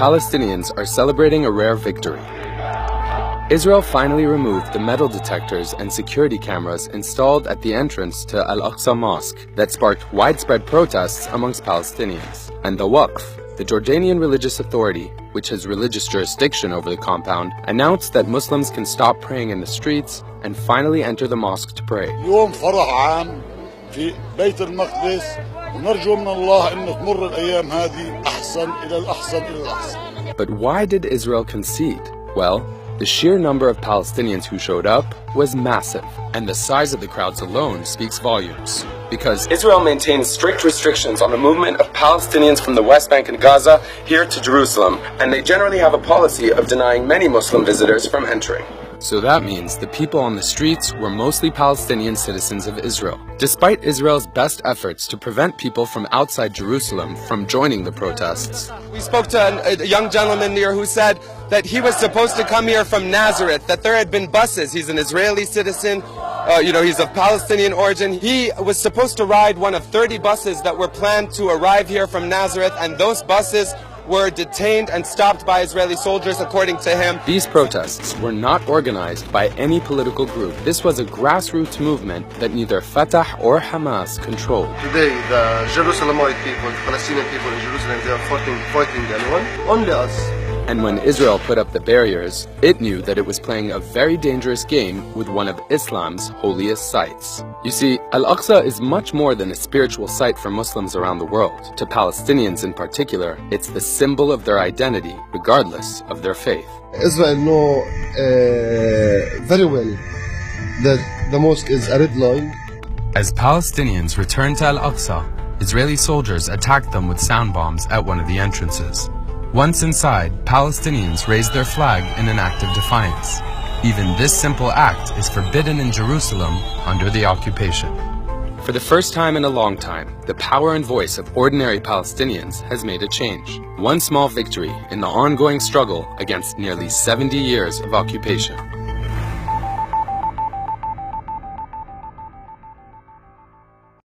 Palestinians are celebrating a rare victory. Israel finally removed the metal detectors and security cameras installed at the entrance to Al-Aqsa Mosque that sparked widespread protests amongst Palestinians. And the Waqf, the Jordanian religious authority, which has religious jurisdiction over the compound, announced that Muslims can stop praying in the streets and finally enter the mosque to pray. يوم فرح عام في بيت المقدس ونرجو من الله أن تمر الأيام هذه أحسن إلى الأحسن إلى الأحسن. But why did Israel concede? Well, the sheer number of Palestinians who showed up was massive, and the size of the crowds alone speaks volumes. Because Israel maintains strict restrictions on the movement of Palestinians from the West Bank and Gaza here to Jerusalem, and they generally have a policy of denying many Muslim visitors from entering. So that means the people on the streets were mostly Palestinian citizens of Israel. Despite Israel's best efforts to prevent people from outside Jerusalem from joining the protests. We spoke to a young gentleman here who said that he was supposed to come here from Nazareth, that there had been buses. He's an Israeli citizen, he's of Palestinian origin. He was supposed to ride one of 30 buses that were planned to arrive here from Nazareth, and those buses were detained and stopped by Israeli soldiers, according to him. These protests were not organized by any political group. This was a grassroots movement that neither Fatah or Hamas controlled. Today, the Jerusalemite people, the Palestinian people in Jerusalem, they are fighting anyone, only us. And when Israel put up the barriers, it knew that it was playing a very dangerous game with one of Islam's holiest sites. You see, Al-Aqsa is much more than a spiritual site for Muslims around the world. To Palestinians in particular, it's the symbol of their identity, regardless of their faith. Israel know very well that the mosque is a red line. As Palestinians returned to Al-Aqsa, Israeli soldiers attacked them with sound bombs at one of the entrances. Once inside, Palestinians raised their flag in an act of defiance. Even this simple act is forbidden in Jerusalem under the occupation. For the first time in a long time, the power and voice of ordinary Palestinians has made a change. One small victory in the ongoing struggle against nearly 70 years of occupation.